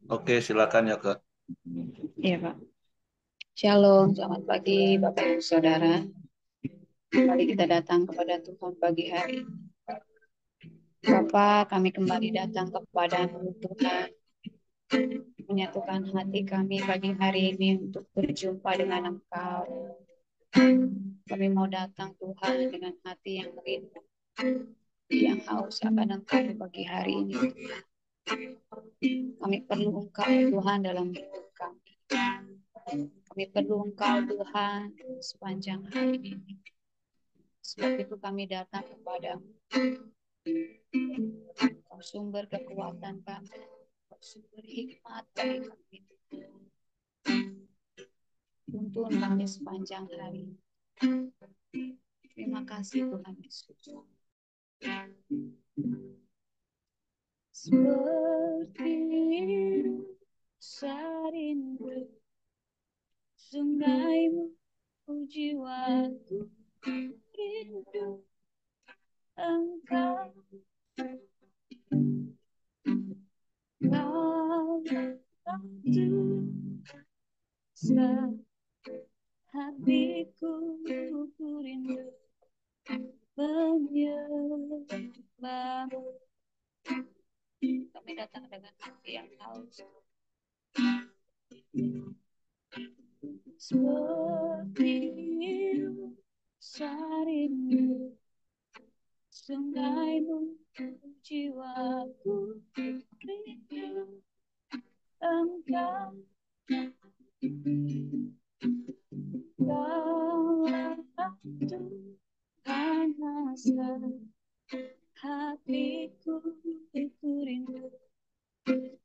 Oke, silakan ya Kak. Iya, Pak. Shalom, selamat pagi Bapak Ibu Saudara. Kembali kita datang kepada Tuhan pagi hari. Bapak, kami kembali datang kepada-Mu Tuhan, menyatukan hati kami pagi hari ini untuk berjumpa dengan Engkau. Kami mau datang Tuhan dengan hati yang rindu, yang haus akan Engkau pagi hari ini. Kami perlu Engkau Tuhan dalam hidup kami. Kami perlu Engkau Tuhan sepanjang hari ini. Sebab itu kami datang kepada-Mu. Kau sumber kekuatan kami, Kau sumber hikmat bagi kami. Tuntun kami sepanjang hari. Terima kasih Tuhan Yesus. Seperti sarindu sungaimu, jiwaku rindu Engkau. Kau Tuhan, hatiku rindu menyembahmu. Kami datang dengan hati yang haus, seperti sarindu sungaimu, jiwaku rindu Engkau. Kaulah Tuhan hasrat hatiku rindu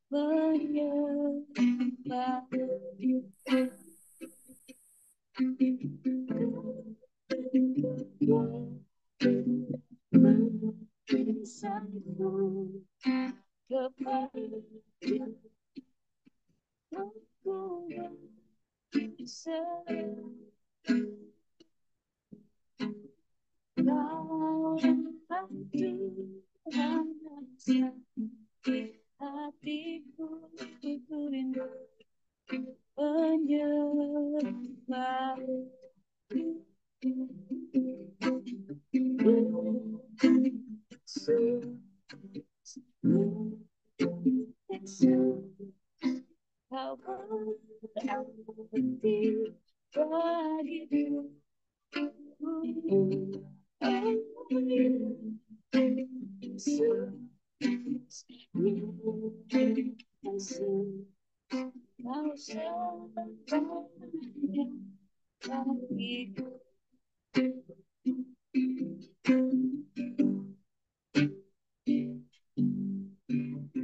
menyembahmu. Mengisahmu kepada aku yang selalu kau Tuhan hasrat hatiku rindu menyembahmu. Kau berarti bagiku. Kau selamanya bagiku.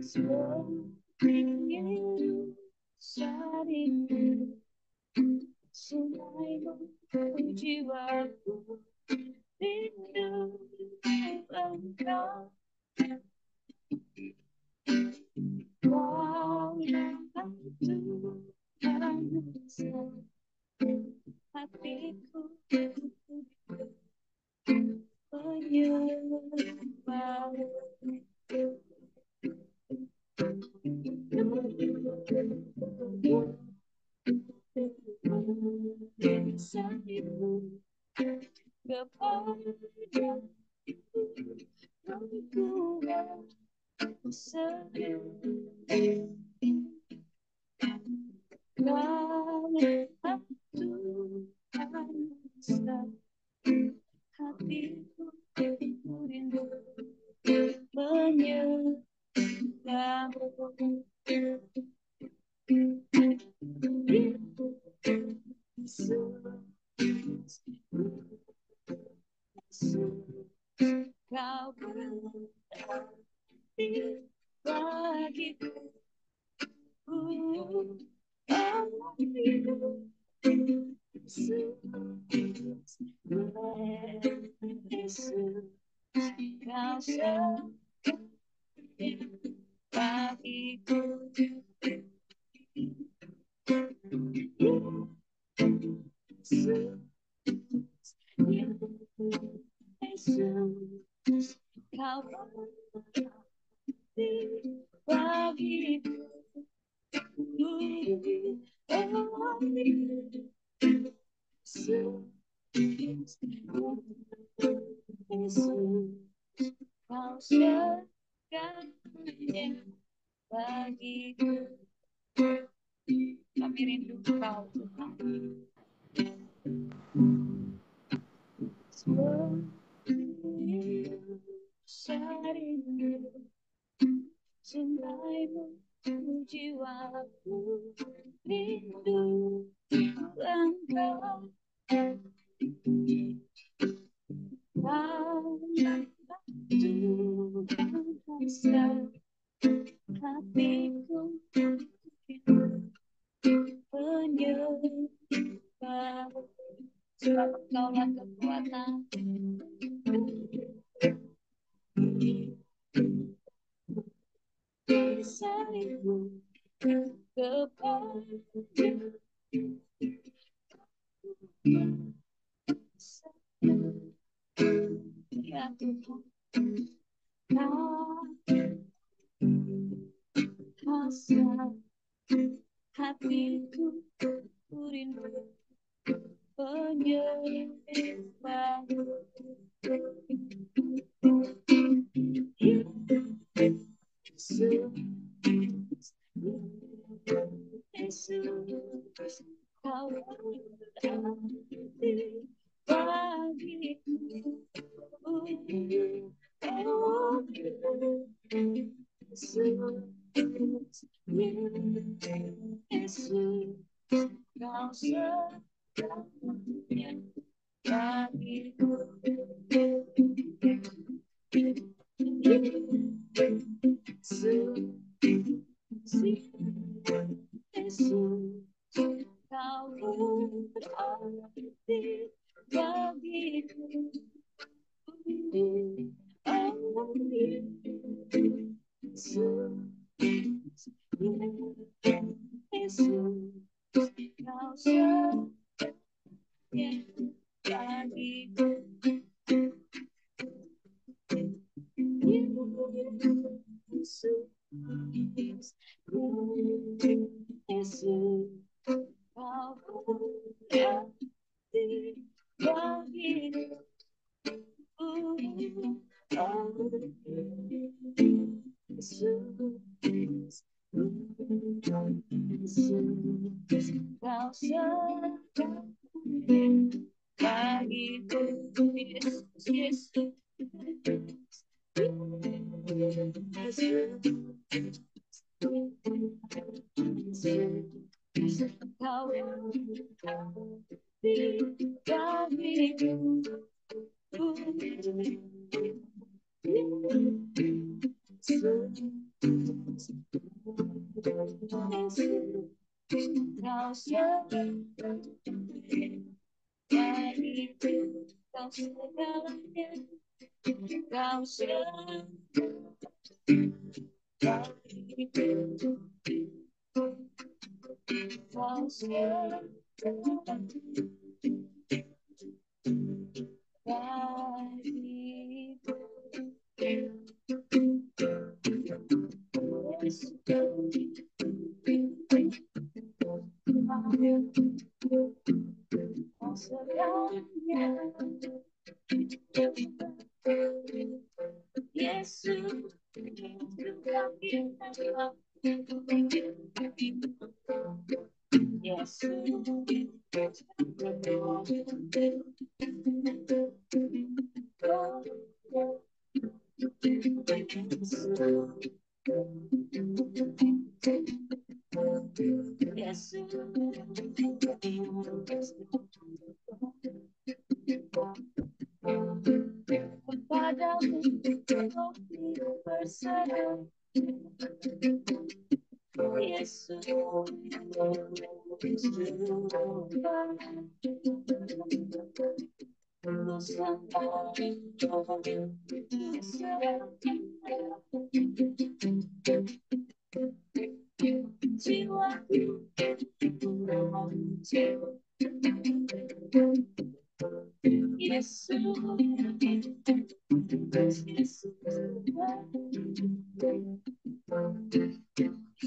Seperti sarindu sungaimu, jiwaku rindu Engkau. Kaulah Tuhan hasrat hatiku menyembahmu. Sayangmu kepada aku yang serius. Kaulah Tuhan hasrat hatiku rindu menyembahmu. Kau berarti bagiku. Yesus, kau bagiku. Yesus, Kau berarti bagiku. Yesus, kau segalanya bagiku. Kami rindu kau, Tuhan. Serindu cintamu, jiwaku rindu engkau. Tuhan rasa hatiku penyembah, sebab Engkaulah kekuatan. Kisahmu kepada ya Tuhan, rasa hatiku rindu penyembah. Yesus, kau berarti bagiku. Oh, Yesus, Yesus, kau segalanya bagiku. Yesus, kau berarti bagiku. Oh, Yesus, Yesus, kau segalanya bagiku. Yesus, Yesus, kau berarti bagiku. Oh, Yesus, kau segalanya bagiku. Yesus, Yesus, kau berarti bagiku. Kau segalanya bagiku, kau segalanya, kau segalanya bagiku, kau segalanya bagiku. Yesus, kau segalanya. Yesus, Tuhan kita. Kepadamu berserah, Yesus, Yesus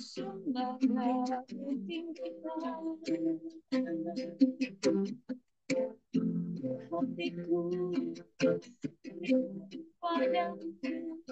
sembah tinggikan hatiku padamu Tuhan.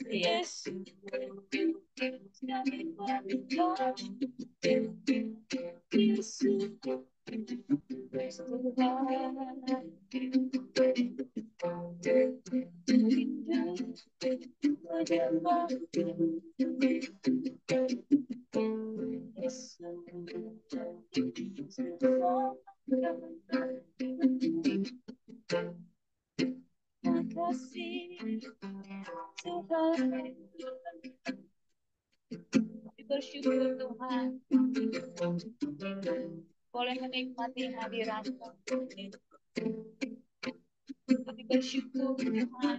Yes, bersyukur Tuhan boleh menikmati hadirat-Mu. Kami bersyukur Tuhan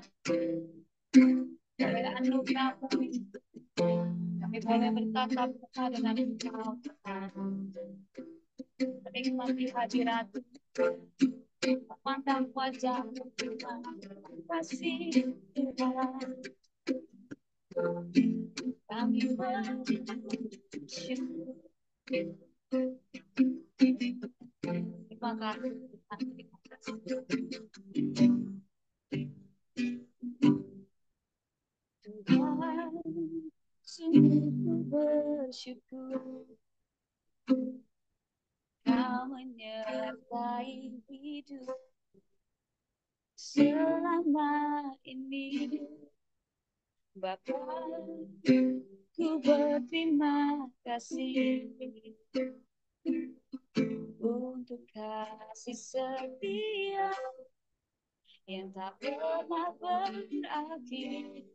oleh anugerah-Mu. Kami boleh bertatap muka dengan Engkau Tuhan. Menikmati hadirat-Mu. Memandang wajah-Mu Tuhan. Terima kasih Tuhan. Kami bersyukur. Terima kasih Tuhan. Tuhan, sungguh bersyukur Kau menyertai hidup selama ini. Bapa, ku berterima kasih untuk kasih setia yang tak pernah berakhir.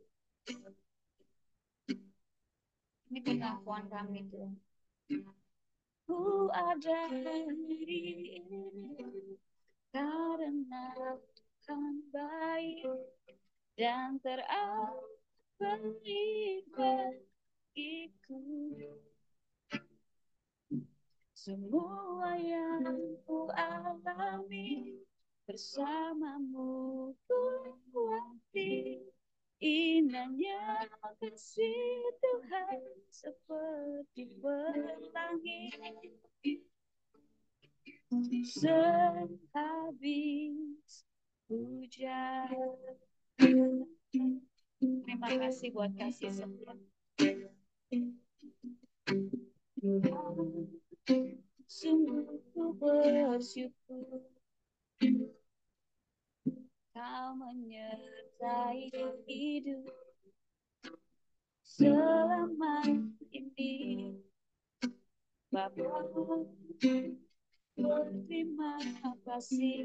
Ini pengakuan kami Tuhan. Ku ada hari ini karena Tuhan baik dan terbaik bagiku. Semua yang ku alami bersamamu ku kuati. Indahnya kasih Tuhan seperti pelangi sehabis hujan. Terima kasih buat kasih setia. Sungguh ku bersyukur Kau menyertai hidup selama ini. Bapa, berterima kasih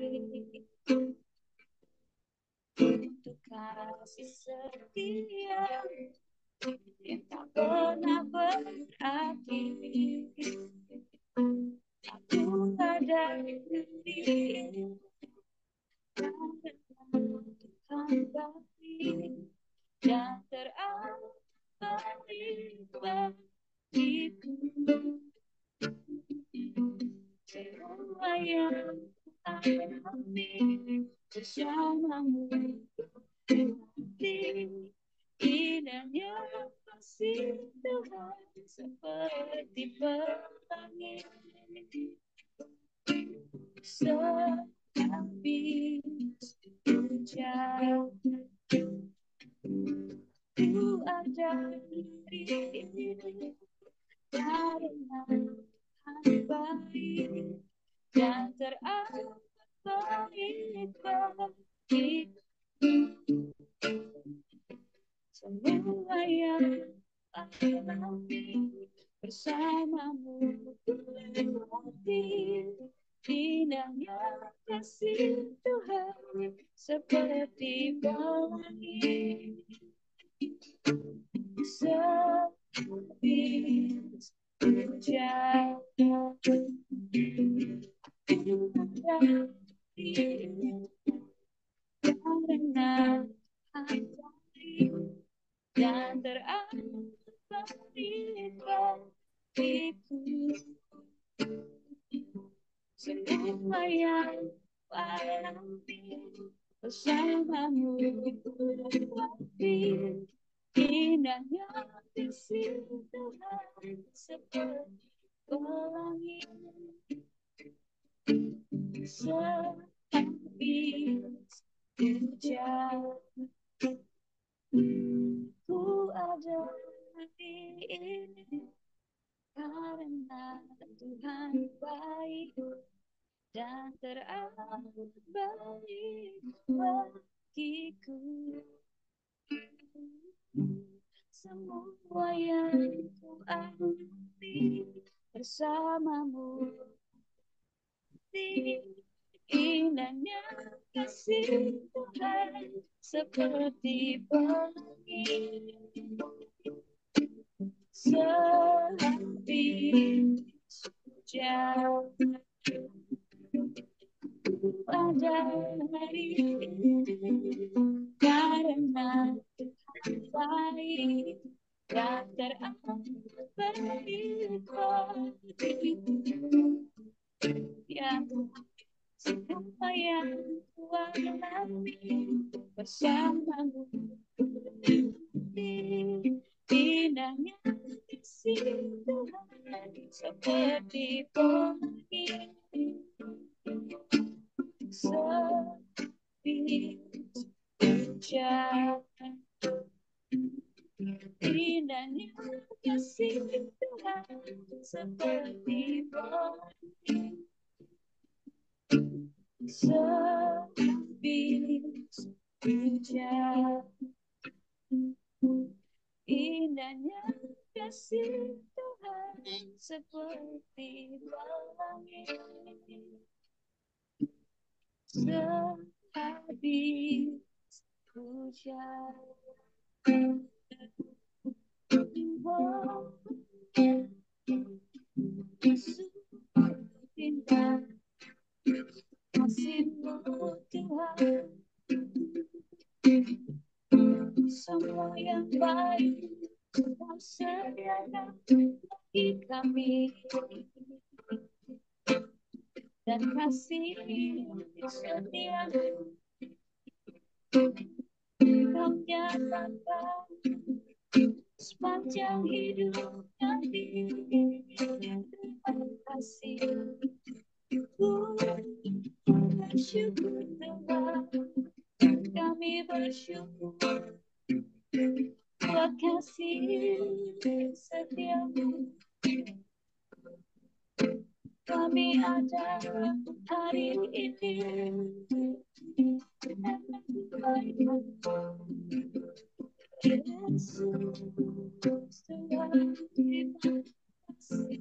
untuk kasih setia yang tak pernah berakhir. Aku ada diri karena Tuhan baik dan terbaik bagiku. Semua yang alami bersamamu indahnya kasih Tuhan seperti pelangi baik dan teramat baik bagi semua yang alami bersamamu berarti indahnya kasih Tuhan seperti pelangi seperti hujan karena hati dan teramat baik bagiku semua yang alami bersamamu berarti indahnya kasih Tuhan seperti pelangi sehabis hujan ku ada di ini karena Tuhan baik dan teramat baik bagiku semua yang ku alami bersamamu di indahnya kasih Tuhan seperti pelangi sehabis hujan pada hari ini karena Tuhan baik dan teramat baik bagiku ya semua yang ku alami bersamamu indahnya kasih Tuhan seperti pelangi sehabis hujan indahnya kasih Tuhan seperti pelangi sehabis hujan indahnya kasih Tuhan seperti pelangi sehabis hujan sungguh indah kasih-Mu Tuhan semua yang baik Kau sediakan bagi kami dan kasih setia-Mu Kau nyatakan sepanjang hidup kami. Terima kasih, ku bersyukur Tuhan, kami bersyukur buat kasih setia-Mu. Kami ada hari ini. Yesus Tuhan, terima kasih.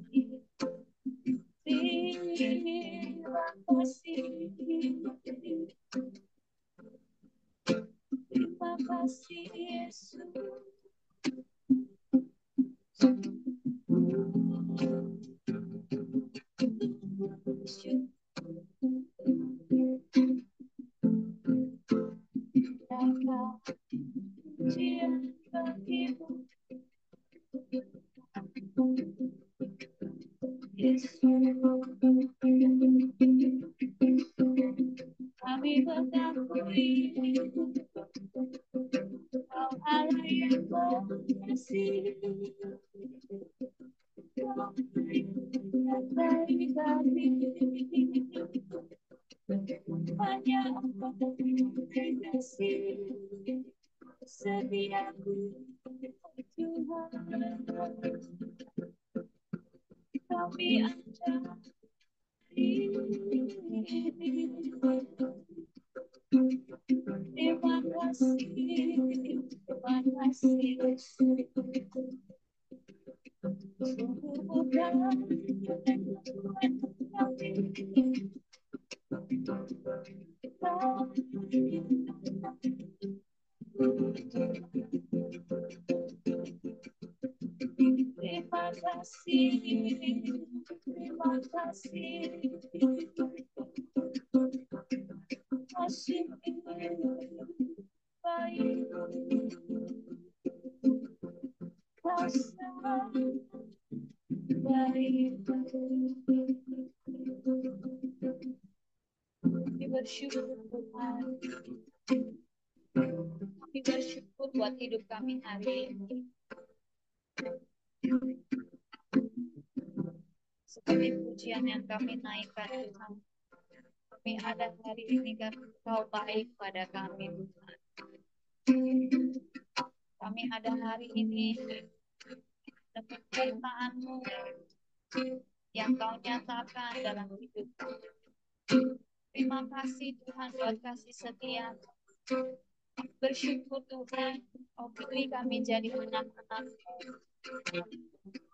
Terima kasih. Terima kasih Yesus. Pujian bagimu, Yesus. Kami mengakui Kau Allah yang mengasihi, Kau yang baik kami. Hanya Engkau yang kasih setiaku Tuhan. Kami Terima kasih, terima kasih. Sungguh bukan terima kasih, terima kasih, kasih baik, rasa baik. Kami bersyukur Tuhan, kami bersyukur buat hidup kami hari ini. Sebagai pujian yang kami naikkan Tuhan, kami ada hari ini karena Kau baik pada kami Tuhan. Kami ada hari ini dengan firman-Mu yang Kau nyatakan dalam hidup kami. Terima kasih Tuhan buat kasih setia. Bersyukur Tuhan, Kau pilih kami jadi anak-anak.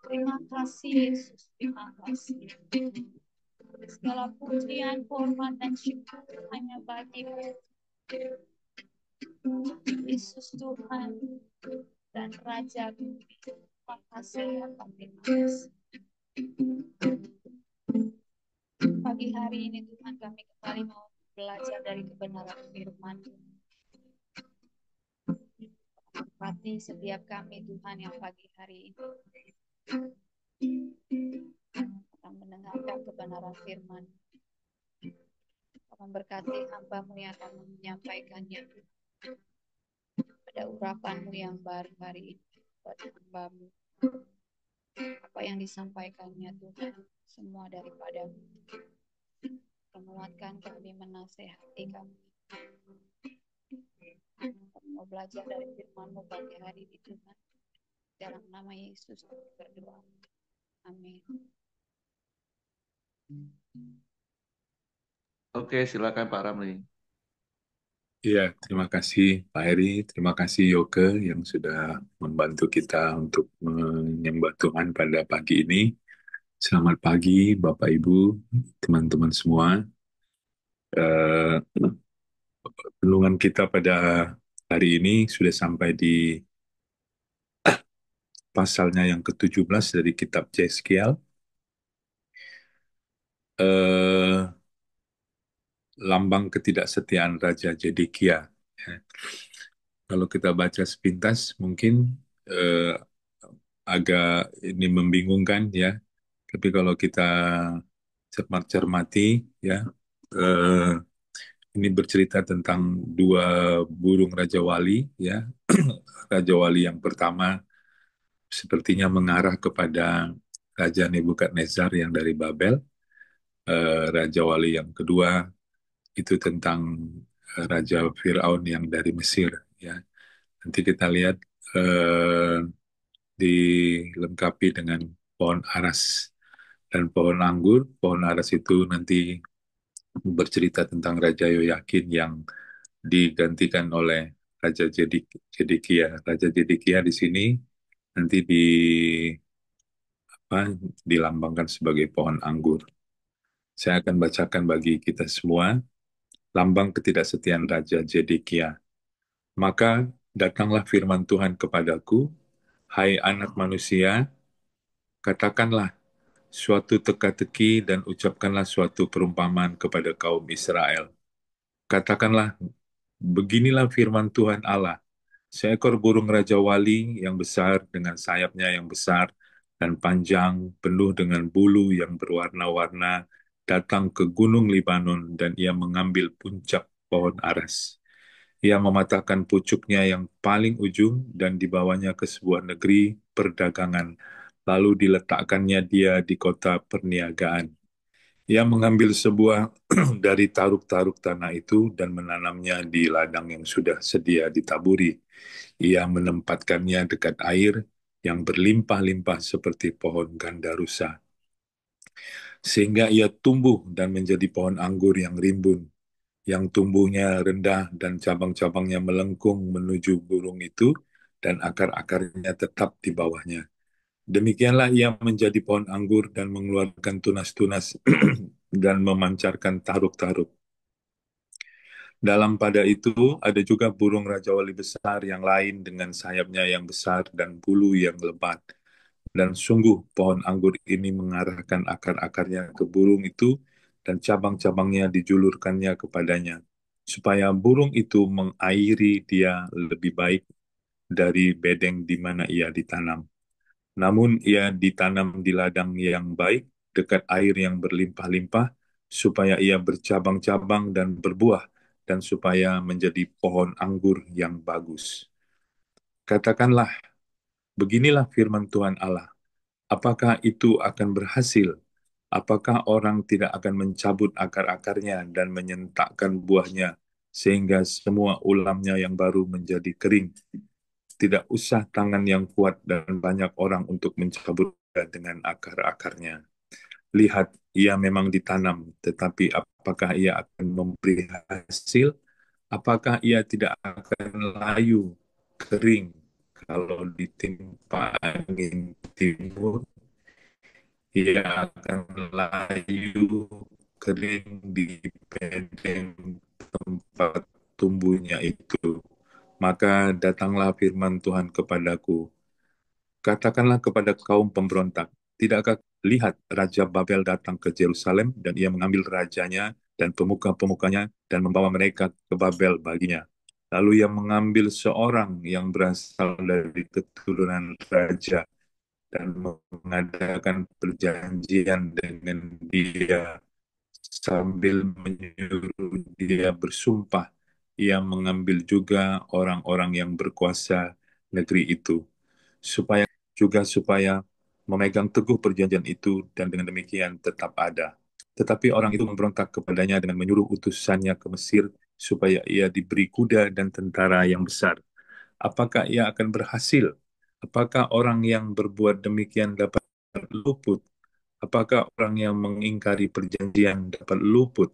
Terima kasih Yesus, terima kasih. Segala pujian, hormat, dan syukur hanya bagi-Mu. Yesus Tuhan dan Raja kami. Terima kasih ya kami. Pagi hari ini Tuhan kami kembali mau belajar dari kebenaran firman. Berkati setiap kami Tuhan yang pagi hari ini akan mendengarkan kebenaran firman. Memberkati hamba-Mu yang akan menyampaikannya. Ada urapan-Mu yang baru hari ini buat hamba-Mu. Apa yang disampaikannya Tuhan, semua daripada-Mu. Menguatkan kami, menasehati kami. Kami mau belajar dari firman-Mu pagi hari ini Tuhan. Dalam nama Yesus kami berdoa. Amin. Oke, silakan Pak Ramli. Ya, terima kasih Pak Heri, terima kasih Yoke yang sudah membantu kita untuk menyembah Tuhan pada pagi ini. Selamat pagi Bapak Ibu, teman-teman semua. Renungan kita pada hari ini sudah sampai di pasalnya yang ke-17 dari kitab Yeskiel. Lambang ketidaksetiaan Raja Zedekia. Kalau kita baca sepintas mungkin agak ini membingungkan ya. Tapi kalau kita cermati ya, ini bercerita tentang dua burung Raja Wali ya. Raja Wali yang pertama sepertinya mengarah kepada Raja Nebukadnezar yang dari Babel. Raja Wali yang kedua itu tentang Raja Firaun yang dari Mesir ya. Nanti kita lihat dilengkapi dengan pohon aras dan pohon anggur. Pohon aras itu nanti bercerita tentang Raja Yoyakin yang digantikan oleh Raja Zedekia. Raja Zedekia di sini nanti dilambangkan sebagai pohon anggur. Saya akan bacakan bagi kita semua lambang ketidaksetiaan Raja Zedekia. Maka datanglah firman Tuhan kepadaku, hai anak manusia, katakanlah suatu teka-teki dan ucapkanlah suatu perumpamaan kepada kaum Israel. Katakanlah, beginilah firman Tuhan Allah, seekor burung Raja Wali yang besar dengan sayapnya yang besar dan panjang, penuh dengan bulu yang berwarna-warna, datang ke gunung Libanon dan ia mengambil puncak pohon aras. Ia mematahkan pucuknya yang paling ujung dan dibawanya ke sebuah negeri perdagangan, lalu diletakkannya dia di kota perniagaan. Ia mengambil sebuah dari taruk-taruk tanah itu dan menanamnya di ladang yang sudah sedia ditaburi. Ia menempatkannya dekat air yang berlimpah-limpah seperti pohon gandarusa. sehingga ia tumbuh dan menjadi pohon anggur yang rimbun, yang tumbuhnya rendah dan cabang-cabangnya melengkung menuju burung itu, dan akar-akarnya tetap di bawahnya. Demikianlah ia menjadi pohon anggur dan mengeluarkan tunas-tunas dan memancarkan taruk-taruk. Dalam pada itu ada juga burung raja wali besar yang lain dengan sayapnya yang besar dan bulu yang lebat. Dan sungguh pohon anggur ini mengarahkan akar-akarnya ke burung itu dan cabang-cabangnya dijulurkannya kepadanya, supaya burung itu mengairi dia lebih baik dari bedeng di mana ia ditanam. Namun ia ditanam di ladang yang baik, dekat air yang berlimpah-limpah, supaya ia bercabang-cabang dan berbuah, dan supaya menjadi pohon anggur yang bagus. Katakanlah, beginilah firman Tuhan Allah. Apakah itu akan berhasil? Apakah orang tidak akan mencabut akar-akarnya dan menyentakkan buahnya, sehingga semua ulamnya yang baru menjadi kering? Tidak usah tangan yang kuat dan banyak orang untuk mencabutnya dengan akar-akarnya. Lihat, ia memang ditanam, tetapi apakah ia akan memberi hasil? Apakah ia tidak akan layu, kering, kalau ditimpa angin timur? Ia akan layu, kering di bedeng tempat tumbuhnya itu. Maka datanglah firman Tuhan kepadaku. Katakanlah kepada kaum pemberontak, tidakkah lihat Raja Babel datang ke Yerusalem dan ia mengambil rajanya dan pemuka-pemukanya dan membawa mereka ke Babel baginya. Lalu ia mengambil seorang yang berasal dari keturunan raja dan mengadakan perjanjian dengan dia sambil menyuruh dia bersumpah. Ia mengambil juga orang-orang yang berkuasa negeri itu supaya memegang teguh perjanjian itu dan dengan demikian tetap ada. Tetapi orang itu memberontak kepadanya dengan menyuruh utusannya ke Mesir supaya ia diberi kuda dan tentara yang besar. Apakah ia akan berhasil? Apakah orang yang berbuat demikian dapat luput? Apakah orang yang mengingkari perjanjian dapat luput?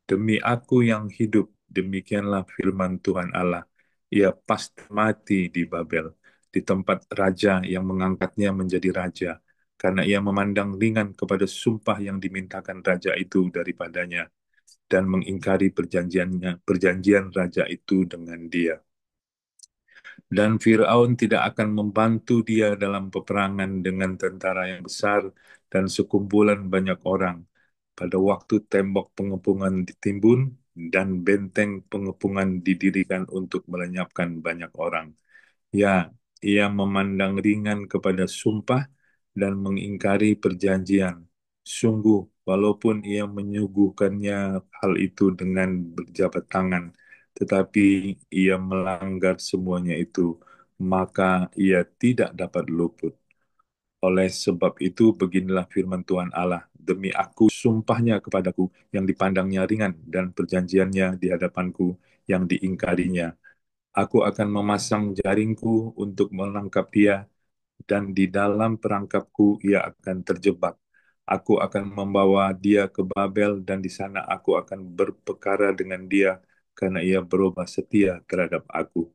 Demi aku yang hidup, demikianlah firman Tuhan Allah. Ia pasti mati di Babel, di tempat raja yang mengangkatnya menjadi raja, karena ia memandang ringan kepada sumpah yang dimintakan raja itu daripadanya, dan mengingkari perjanjian raja itu dengan dia. Dan Firaun tidak akan membantu dia dalam peperangan dengan tentara yang besar dan sekumpulan banyak orang. Pada waktu tembok pengepungan ditimbun dan benteng pengepungan didirikan untuk melenyapkan banyak orang. Ya, ia memandang ringan kepada sumpah dan mengingkari perjanjian. Sungguh, walaupun ia menyuguhkannya hal itu dengan berjabat tangan, tetapi ia melanggar semuanya itu, maka ia tidak dapat luput. Oleh sebab itu, beginilah firman Tuhan Allah, demi aku sumpahnya kepadaku yang dipandangnya ringan dan perjanjiannya di hadapanku yang diingkarinya. Aku akan memasang jaringku untuk menangkap dia, dan di dalam perangkapku ia akan terjebak. Aku akan membawa dia ke Babel, dan di sana aku akan berpekara dengan dia, karena ia berubah setia terhadap aku.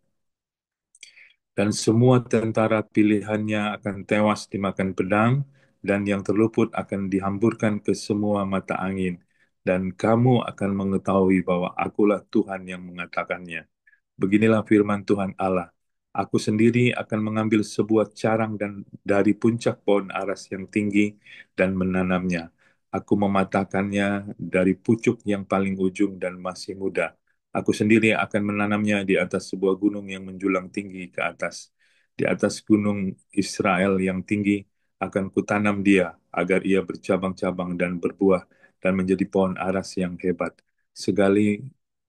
Dan semua tentara pilihannya akan tewas dimakan pedang, dan yang terluput akan dihamburkan ke semua mata angin. Dan kamu akan mengetahui bahwa akulah Tuhan yang mengatakannya. Beginilah firman Tuhan Allah. Aku sendiri akan mengambil sebuah carang dan dari puncak pohon aras yang tinggi dan menanamnya. Aku mematahkannya dari pucuk yang paling ujung dan masih muda. Aku sendiri akan menanamnya di atas sebuah gunung yang menjulang tinggi ke atas. Di atas gunung Israel yang tinggi akan kutanam dia agar ia bercabang-cabang dan berbuah dan menjadi pohon aras yang hebat.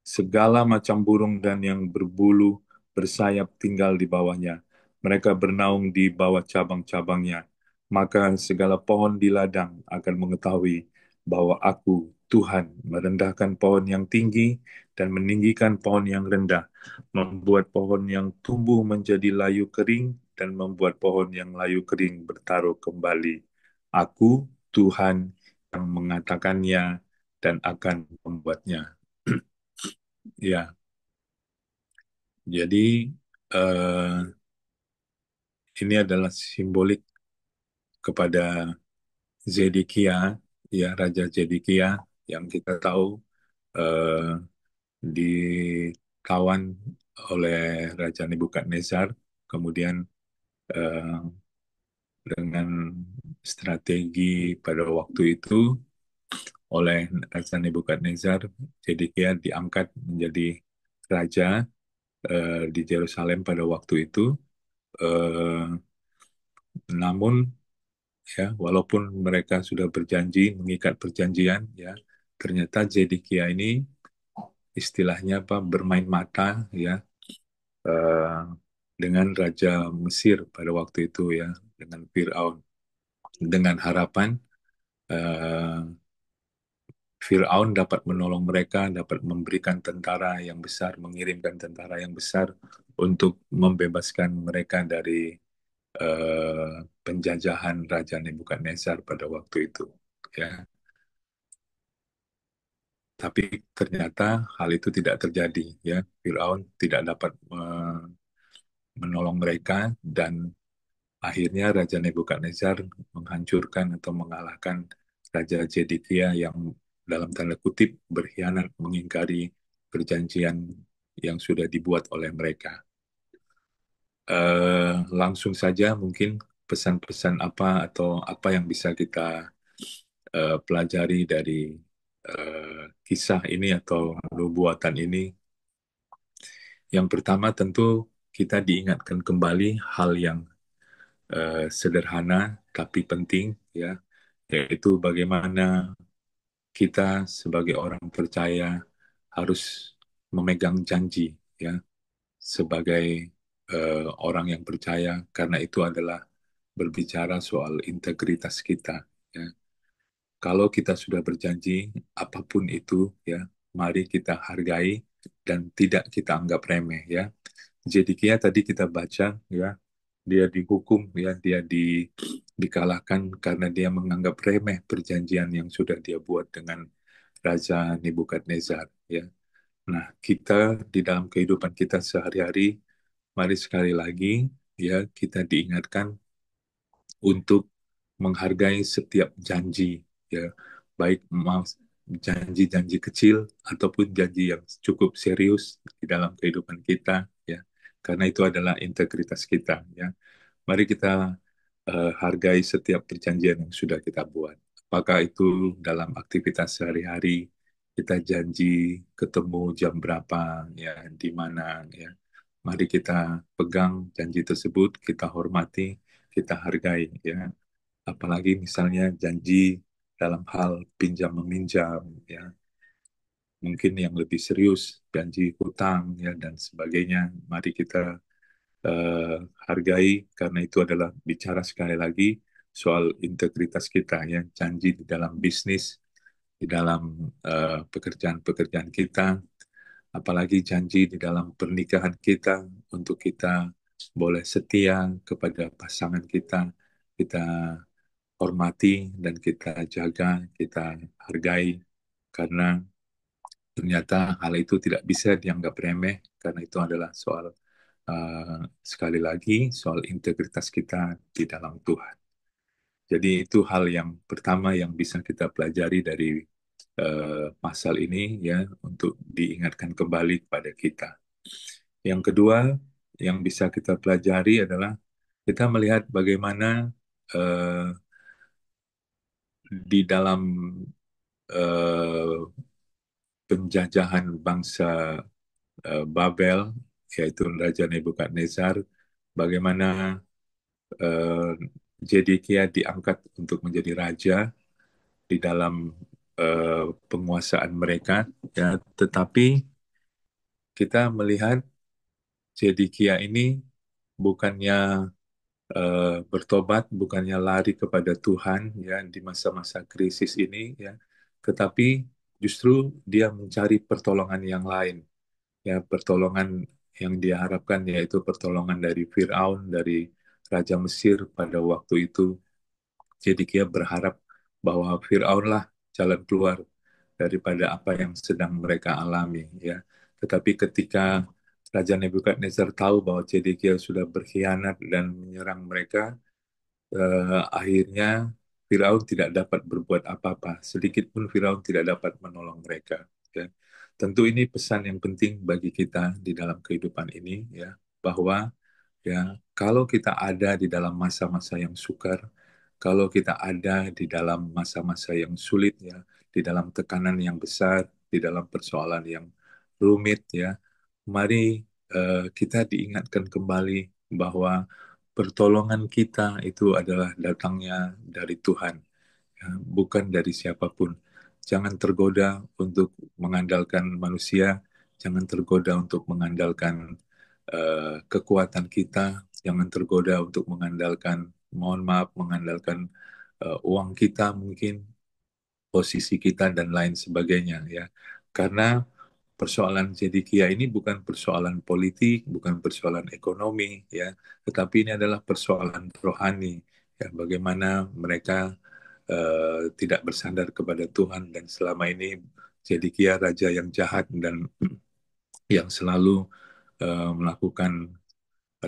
Segala macam burung dan yang berbulu bersayap tinggal di bawahnya. Mereka bernaung di bawah cabang-cabangnya. Maka segala pohon di ladang akan mengetahui bahwa aku, Tuhan, merendahkan pohon yang tinggi dan meninggikan pohon yang rendah, membuat pohon yang tumbuh menjadi layu kering dan membuat pohon yang layu kering bertaruh kembali. Aku, Tuhan, yang mengatakannya dan akan membuatnya. Ya, jadi eh, ini adalah simbolik kepada Zedekia, ya Raja Zedekia yang kita tahu eh, ditawan oleh Raja Nebukadnezar, kemudian eh, dengan strategi pada waktu itu oleh Raja Nebukadnezar, Zedekia diangkat menjadi raja di Yerusalem pada waktu itu. Eh, namun ya, walaupun mereka sudah berjanji mengikat perjanjian, ya, ternyata Zedekia ini istilahnya apa bermain mata, ya, eh, dengan Raja Mesir pada waktu itu, ya, dengan Firaun, dengan harapan eh, Firaun dapat menolong mereka, dapat memberikan tentara yang besar, mengirimkan tentara yang besar untuk membebaskan mereka dari penjajahan Raja Nebukadnezar pada waktu itu. Ya, tapi ternyata hal itu tidak terjadi. Ya, Firaun tidak dapat menolong mereka dan akhirnya Raja Nebukadnezar menghancurkan atau mengalahkan Raja Zedekia yang dalam tanda kutip berkhianat mengingkari perjanjian yang sudah dibuat oleh mereka. Langsung saja mungkin pesan-pesan apa atau apa yang bisa kita pelajari dari kisah ini atau nubuatan ini. Yang pertama tentu kita diingatkan kembali hal yang sederhana tapi penting, ya, yaitu bagaimana kita sebagai orang percaya harus memegang janji, ya, sebagai orang yang percaya, karena itu adalah berbicara soal integritas kita, ya. Kalau kita sudah berjanji apapun itu, ya, mari kita hargai dan tidak kita anggap remeh, ya. Jadi Kia tadi kita baca, ya, dia dihukum, ya, dikalahkan karena dia menganggap remeh perjanjian yang sudah dia buat dengan Raja Nebukadnezar, ya. Nah, kita di dalam kehidupan kita sehari-hari, mari sekali lagi, ya, kita diingatkan untuk menghargai setiap janji, ya, baik janji-janji kecil ataupun janji yang cukup serius di dalam kehidupan kita, ya, karena itu adalah integritas kita, ya. Mari kita hargai setiap perjanjian yang sudah kita buat. Apakah itu dalam aktivitas sehari-hari, kita janji ketemu jam berapa, ya, di mana, ya. Mari kita pegang janji tersebut, kita hormati, kita hargai, ya. Apalagi misalnya janji dalam hal pinjam meminjam, ya, mungkin yang lebih serius janji hutang, ya, dan sebagainya. Mari kita eh, hargai karena itu adalah bicara sekali lagi soal integritas kita, ya, janji di dalam bisnis, di dalam pekerjaan-pekerjaan kita, apalagi janji di dalam pernikahan kita untuk kita boleh setia kepada pasangan kita, kita hormati dan kita jaga, kita hargai, karena ternyata hal itu tidak bisa dianggap remeh, karena itu adalah soal sekali lagi soal integritas kita di dalam Tuhan. Jadi itu hal yang pertama yang bisa kita pelajari dari pasal ini, ya, untuk diingatkan kembali kepada kita. Yang kedua yang bisa kita pelajari adalah kita melihat bagaimana eh, di dalam eh, penjajahan bangsa Babel, yaitu Raja Nebukadnezar, bagaimana eh, Zedekia diangkat untuk menjadi raja di dalam penguasaan mereka, ya, tetapi kita melihat Zedekia ini bukannya bertobat, bukannya lari kepada Tuhan, ya, di masa-masa krisis ini, ya, tetapi justru dia mencari pertolongan yang lain, ya, pertolongan yang dia harapkan yaitu pertolongan dari Firaun, dari Raja Mesir pada waktu itu. Jadi dia berharap bahwa Fir'aunlah jalan keluar daripada apa yang sedang mereka alami, ya. Tetapi ketika Raja Nebukadnezar tahu bahwa Zedekiah sudah berkhianat dan menyerang mereka, akhirnya Firaun tidak dapat berbuat apa-apa. Sedikit pun Firaun tidak dapat menolong mereka. Ya. Tentu ini pesan yang penting bagi kita di dalam kehidupan ini, ya, bahwa ya kalau kita ada di dalam masa-masa yang sukar, kalau kita ada di dalam masa-masa yang sulit, ya, di dalam tekanan yang besar, di dalam persoalan yang rumit, ya, mari kita diingatkan kembali bahwa pertolongan kita itu adalah datangnya dari Tuhan, ya, bukan dari siapapun. Jangan tergoda untuk mengandalkan manusia, jangan tergoda untuk mengandalkan kekuatan kita, jangan tergoda untuk mengandalkan, mohon maaf, mengandalkan uang kita mungkin, posisi kita dan lain sebagainya, ya. Karena persoalan Zedekiah ini bukan persoalan politik, bukan persoalan ekonomi, ya, tetapi ini adalah persoalan rohani, ya, bagaimana mereka tidak bersandar kepada Tuhan dan selama ini Zedekiah raja yang jahat dan yang selalu melakukan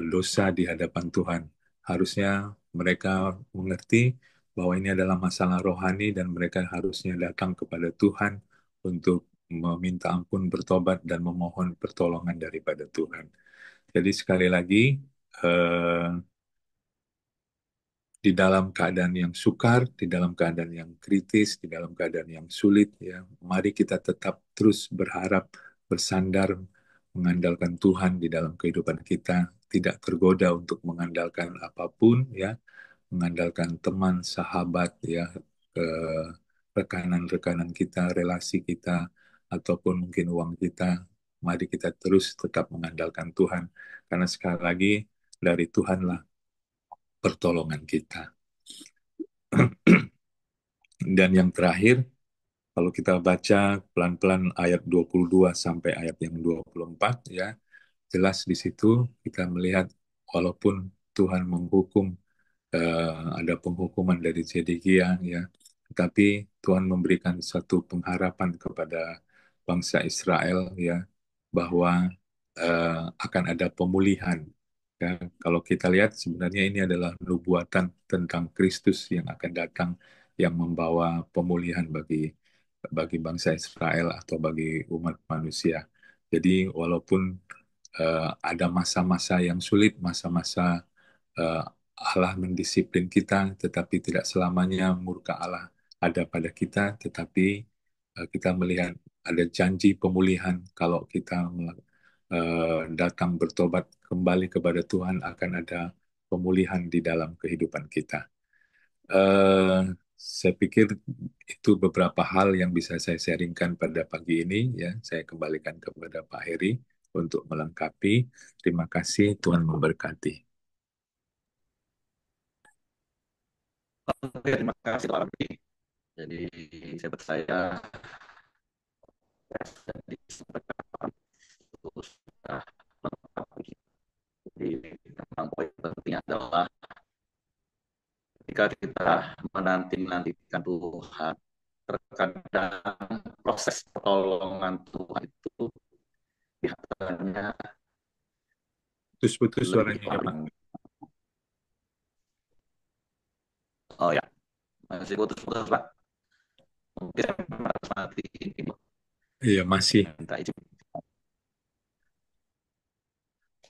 dosa di hadapan Tuhan. Harusnya mereka mengerti bahwa ini adalah masalah rohani dan mereka harusnya datang kepada Tuhan untuk meminta ampun, bertobat, dan memohon pertolongan daripada Tuhan. Jadi sekali lagi, eh, di dalam keadaan yang sukar, di dalam keadaan yang kritis, di dalam keadaan yang sulit, ya, mari kita tetap terus berharap, bersandar, mengandalkan Tuhan di dalam kehidupan kita, tidak tergoda untuk mengandalkan apapun, ya, mengandalkan teman, sahabat, ya, rekanan-rekanan kita, relasi kita, ataupun mungkin uang kita. Mari kita terus tetap mengandalkan Tuhan, karena sekali lagi dari Tuhanlah pertolongan kita. Dan yang terakhir, kalau kita baca pelan-pelan ayat 22 sampai ayat yang 24, ya, jelas di situ kita melihat walaupun Tuhan menghukum, ada penghukuman dari Zedekiah, ya, tetapi Tuhan memberikan satu pengharapan kepada bangsa Israel, ya, bahwa akan ada pemulihan. Ya, kalau kita lihat sebenarnya ini adalah nubuatan tentang Kristus yang akan datang, yang membawa pemulihan bagi bangsa Israel atau bagi umat manusia. Jadi walaupun ada masa-masa yang sulit, masa-masa eh, Allah mendisiplin kita, tetapi tidak selamanya murka Allah ada pada kita, tetapi kita melihat ada janji pemulihan kalau kita datang bertobat kembali kepada Tuhan, akan ada pemulihan di dalam kehidupan kita. Eh, saya pikir itu beberapa hal yang bisa saya sharingkan pada pagi ini, ya. Saya kembalikan kepada Pak Heri untuk melengkapi. Terima kasih, Tuhan memberkati. Oke, terima kasih Pak Ramli. Jadi saya percaya tadi sampaikan itu sudah lengkap. Jadi memang poin pentingnya adalah ketika kita menanti-nantikan Tuhan, terkadang proses pertolongan Tuhan itu kelihatannya Putus-putus lebih suaranya ya, Pak. panjang. Oh ya, masih putus-putus Pak. Mungkin saya harus mati ini. Iya, masih. Minta izin.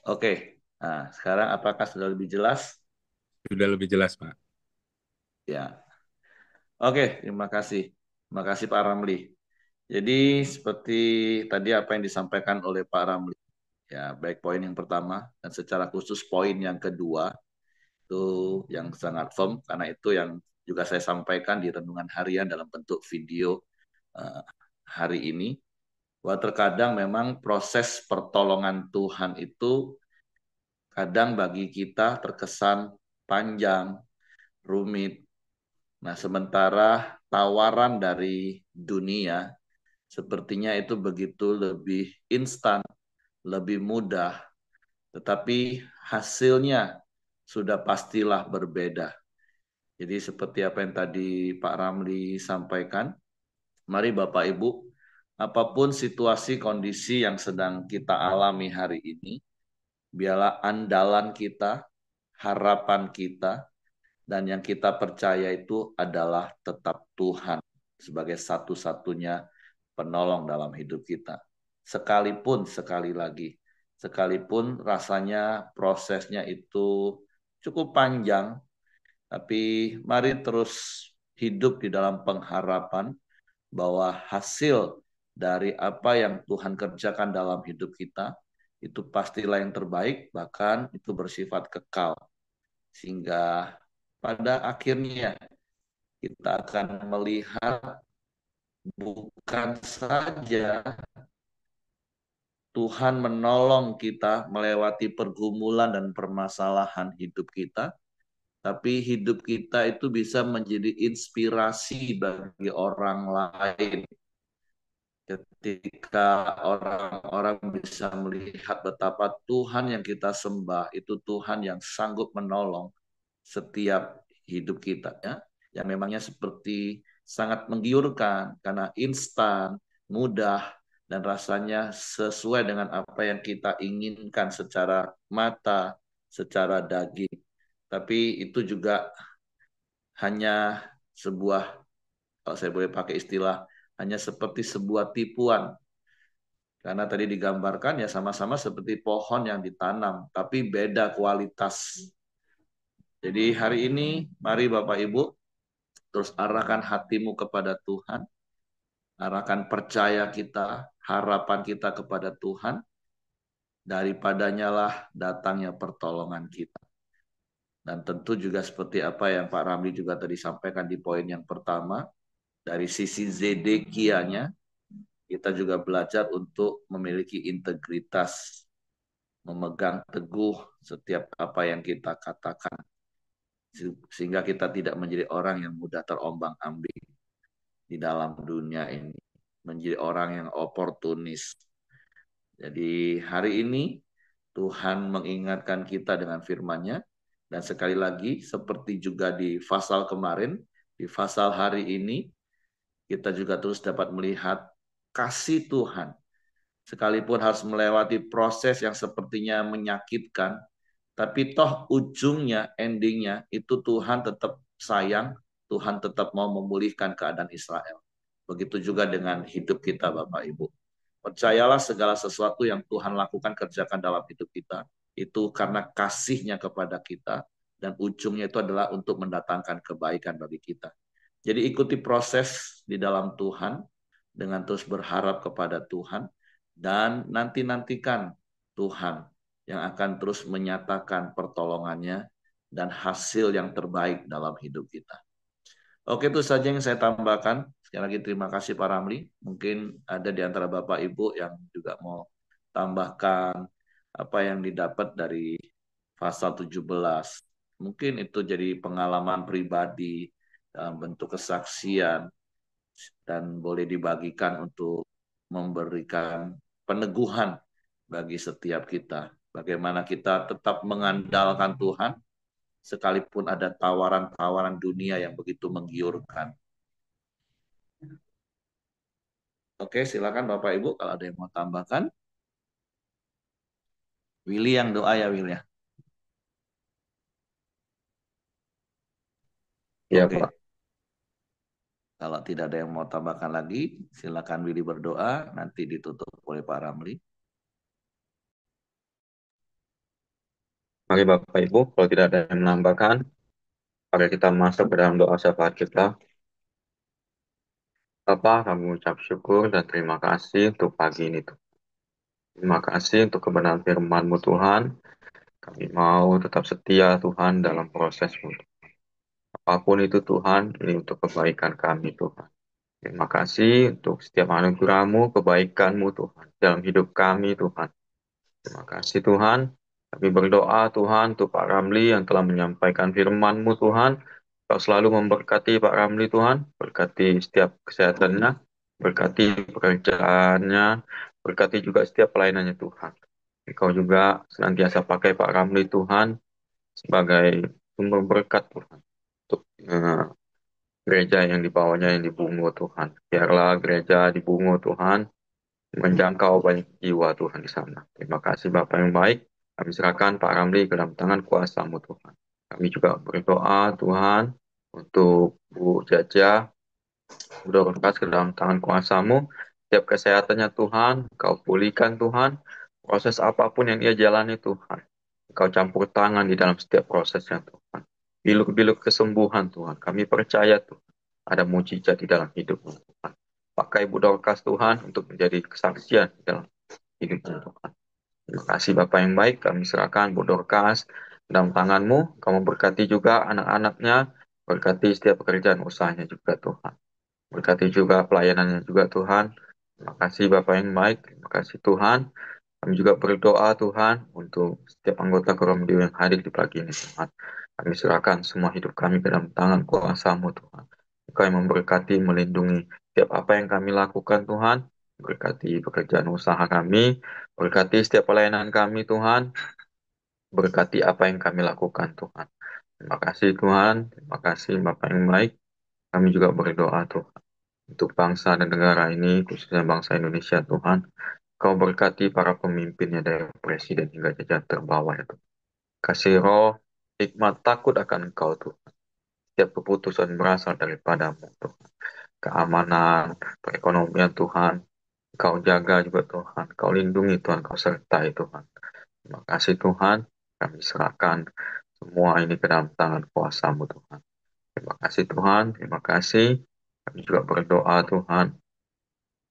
Oke, nah sekarang apakah sudah lebih jelas? Sudah lebih jelas, Pak. Ya, oke, terima kasih. Terima kasih Pak Ramli. Jadi seperti tadi apa yang disampaikan oleh Pak Ramli, ya baik poin yang pertama dan secara khusus poin yang kedua itu yang sangat firm karena itu yang juga saya sampaikan di renungan harian dalam bentuk video uh, hari ini, bahwa terkadang memang proses pertolongan Tuhan itu kadang bagi kita terkesan panjang, rumit. Nah, sementara tawaran dari dunia sepertinya itu begitu lebih instan, lebih mudah, tetapi hasilnya sudah pastilah berbeda. Jadi seperti apa yang tadi Pak Ramli sampaikan, mari Bapak Ibu, apapun situasi kondisi yang sedang kita alami hari ini, biarlah andalan kita, harapan kita, dan yang kita percaya itu adalah tetap Tuhan sebagai satu-satunya penolong dalam hidup kita. Sekalipun, sekali lagi, sekalipun rasanya prosesnya itu cukup panjang, tapi mari terus hidup di dalam pengharapan bahwa hasil dari apa yang Tuhan kerjakan dalam hidup kita itu pastilah yang terbaik, bahkan itu bersifat kekal. Sehingga pada akhirnya kita akan melihat bukan saja Tuhan menolong kita melewati pergumulan dan permasalahan hidup kita, tapi hidup kita itu bisa menjadi inspirasi bagi orang lain. Ketika orang-orang bisa melihat betapa Tuhan yang kita sembah itu Tuhan yang sanggup menolong setiap hidup kita, ya, yang memangnya seperti sangat menggiurkan karena instan, mudah, dan rasanya sesuai dengan apa yang kita inginkan secara mata, secara daging. Tapi itu juga hanya sebuah, kalau saya boleh pakai istilah, hanya seperti sebuah tipuan. Karena tadi digambarkan ya sama-sama seperti pohon yang ditanam, tapi beda kualitas. Jadi hari ini, mari Bapak Ibu, terus arahkan hatimu kepada Tuhan, arahkan percaya kita, harapan kita kepada Tuhan, daripadanya lah datangnya pertolongan kita. Dan tentu juga seperti apa yang Pak Ramli juga tadi sampaikan di poin yang pertama, dari sisi Zedekianya, kita juga belajar untuk memiliki integritas, memegang teguh setiap apa yang kita katakan, sehingga kita tidak menjadi orang yang mudah terombang-ambing di dalam dunia ini, menjadi orang yang oportunis. Jadi hari ini Tuhan mengingatkan kita dengan firman-Nya, dan sekali lagi seperti juga di pasal kemarin, di pasal hari ini kita juga terus dapat melihat kasih Tuhan. Sekalipun harus melewati proses yang sepertinya menyakitkan, tapi toh ujungnya, endingnya, itu Tuhan tetap sayang, Tuhan tetap mau memulihkan keadaan Israel. Begitu juga dengan hidup kita Bapak Ibu. Percayalah segala sesuatu yang Tuhan lakukan, kerjakan dalam hidup kita, itu karena kasihnya kepada kita, dan ujungnya itu adalah untuk mendatangkan kebaikan bagi kita. Jadi ikuti proses di dalam Tuhan, dengan terus berharap kepada Tuhan, dan nantikan Tuhan yang akan terus menyatakan pertolongannya dan hasil yang terbaik dalam hidup kita. Oke, itu saja yang saya tambahkan. Sekali lagi terima kasih Pak Ramli. Mungkin ada di antara Bapak Ibu yang juga mau tambahkan apa yang didapat dari pasal 17. Mungkin itu jadi pengalaman pribadi dalam bentuk kesaksian, dan boleh dibagikan untuk memberikan peneguhan bagi setiap kita. Bagaimana kita tetap mengandalkan Tuhan, sekalipun ada tawaran-tawaran dunia yang begitu menggiurkan. Oke, silakan Bapak Ibu kalau ada yang mau tambahkan. Willy yang doa ya, Will ya. Ya, Oke, Pak. kalau tidak ada yang mau tambahkan lagi, silakan Willy berdoa, nanti ditutup oleh Pak Ramli. Mari Bapak Ibu, kalau tidak ada yang menambahkan, mari kita masuk ke dalam doa syafaat kita. Bapa, kami ucap syukur dan terima kasih untuk pagi ini, Tuhan. Terima kasih untuk kebenaran firman-Mu, Tuhan. Kami mau tetap setia, Tuhan, dalam proses-Mu. Apapun itu, Tuhan, ini untuk kebaikan kami, Tuhan. Terima kasih untuk setiap anugerah-Mu, kebaikan-Mu, Tuhan, dalam hidup kami, Tuhan. Terima kasih, Tuhan. Kami berdoa, Tuhan, untuk Pak Ramli yang telah menyampaikan firman-Mu, Tuhan. Kau selalu memberkati Pak Ramli, Tuhan. Berkati setiap kesehatannya, berkati pekerjaannya, berkati juga setiap pelayanannya, Tuhan. Engkau juga senantiasa pakai Pak Ramli, Tuhan, sebagai sumber berkat, Tuhan. untuk gereja yang di bawahnya yang di Bungo Tuhan. Biarlah gereja di Bungo Tuhan menjangkau banyak jiwa Tuhan di sana. Terima kasih Bapak yang baik. Kami serahkan Pak Ramli ke dalam tangan kuasa-Mu Tuhan. Kami juga berdoa Tuhan untuk Bu Jaja, Dorcas ke dalam tangan kuasa-Mu. Setiap kesehatannya Tuhan, Kau pulihkan Tuhan. Proses apapun yang ia jalani Tuhan, Kau campur tangan di dalam setiap prosesnya Tuhan. Biluk-biluk kesembuhan Tuhan. Kami percaya Tuhan, ada mujizat di dalam hidupmu Tuhan. Pakai Bu Dorcas Tuhan untuk menjadi kesaksian di dalam hidupmu Tuhan. Terima kasih Bapak yang baik, kami serahkan Bu Dorcas dalam tangan-Mu. Kamu berkati juga anak-anaknya, berkati setiap pekerjaan usahanya juga Tuhan. Berkati juga pelayanannya juga Tuhan. Terima kasih Bapak yang baik, terima kasih Tuhan. Kami juga berdoa Tuhan untuk setiap anggota Koromdio yang hadir di pagi ini Tuhan. Kami serahkan semua hidup kami ke dalam tangan kuasa-Mu Tuhan. Engkau yang memberkati, melindungi setiap apa yang kami lakukan Tuhan. Berkati pekerjaan usaha kami, berkati setiap pelayanan kami Tuhan. Berkati apa yang kami lakukan Tuhan. Terima kasih Tuhan, terima kasih Bapak yang baik. Kami juga berdoa Tuhan untuk bangsa dan negara ini, khususnya bangsa Indonesia Tuhan. Kau berkati para pemimpinnya dari presiden hingga jajaran terbawah ya Tuhan. Kasih roh, hikmat, takut akan Engkau Tuhan. Setiap keputusan berasal daripadamu Tuhan. Keamanan, perekonomian Tuhan, Kau jaga juga Tuhan. Kau lindungi Tuhan, Kau sertai Tuhan. Terima kasih Tuhan, kami serahkan semua ini ke dalam tangan kuasa-Mu Tuhan. Terima kasih Tuhan, terima kasih. Kami juga berdoa Tuhan,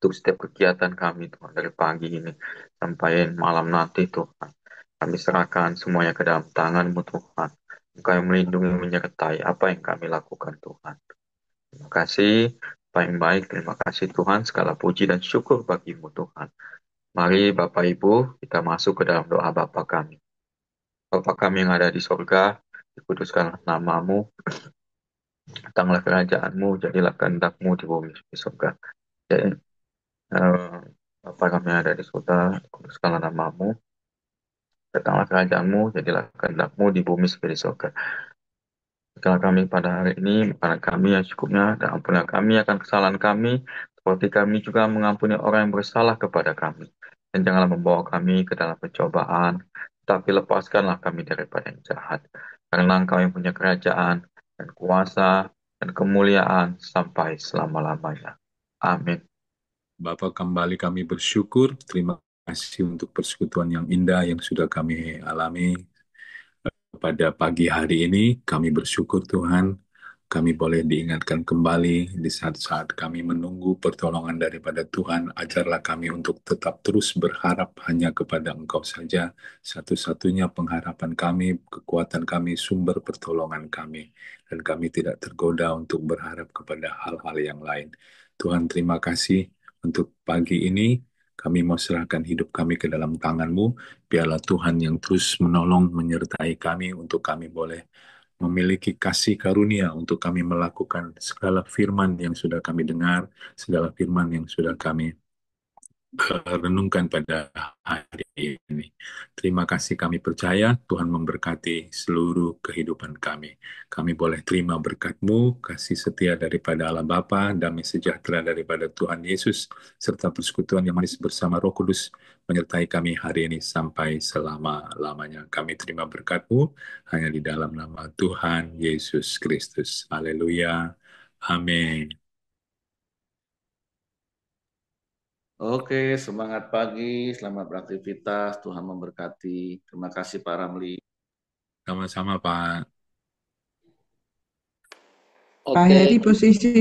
untuk setiap kegiatan kami Tuhan dari pagi ini sampai malam nanti Tuhan. Kami serahkan semuanya ke dalam tangan-Mu Tuhan. Engkau yang melindungi menyertai apa yang kami lakukan Tuhan. Terima kasih Bapak yang baik, terima kasih Tuhan, segala puji dan syukur bagi-Mu Tuhan. Mari Bapak Ibu kita masuk ke dalam doa Bapa kami. Bapa kami yang ada di sorga, dikuduskanlah nama-Mu, datanglah kerajaan-Mu, jadilah kehendak-Mu di bumi di sorga. Jadi, Bapa kami yang ada di surga, dikuduskanlah nama-Mu, datanglah kerajaan-Mu, jadilah kehendak-Mu di bumi seperti di surga. Berikanlah kami pada hari ini, makanan kami yang cukupnya, dan ampunilah kami akan kesalahan kami, seperti kami juga mengampuni orang yang bersalah kepada kami. Dan janganlah membawa kami ke dalam pencobaan, tetapi lepaskanlah kami daripada yang jahat. Karena Engkau yang punya kerajaan, dan kuasa, dan kemuliaan sampai selama-lamanya. Amin. Bapak, kembali kami bersyukur. Terima kasih untuk persekutuan yang indah yang sudah kami alami pada pagi hari ini. Kami bersyukur Tuhan, kami boleh diingatkan kembali di saat-saat kami menunggu pertolongan daripada Tuhan. Ajarlah kami untuk tetap terus berharap hanya kepada Engkau saja. Satu-satunya pengharapan kami, kekuatan kami, sumber pertolongan kami. Dan kami tidak tergoda untuk berharap kepada hal-hal yang lain. Tuhan, terima kasih untuk pagi ini. Kami mau serahkan hidup kami ke dalam tangan-Mu. Biarlah Tuhan yang terus menolong, menyertai kami untuk kami boleh memiliki kasih karunia untuk kami melakukan segala firman yang sudah kami dengar, segala firman yang sudah kami renungkan pada hari ini. Terima kasih, kami percaya Tuhan memberkati seluruh kehidupan kami. Kami boleh terima berkat-Mu, kasih setia daripada Allah Bapa, damai sejahtera daripada Tuhan Yesus, serta persekutuan yang manis bersama Roh Kudus menyertai kami hari ini sampai selama-lamanya. Kami terima berkat-Mu hanya di dalam nama Tuhan Yesus Kristus. Haleluya. Amin. Oke, semangat pagi, selamat beraktivitas, Tuhan memberkati. Terima kasih Pak Ramli. Sama-sama, Pak. Pak Heri posisi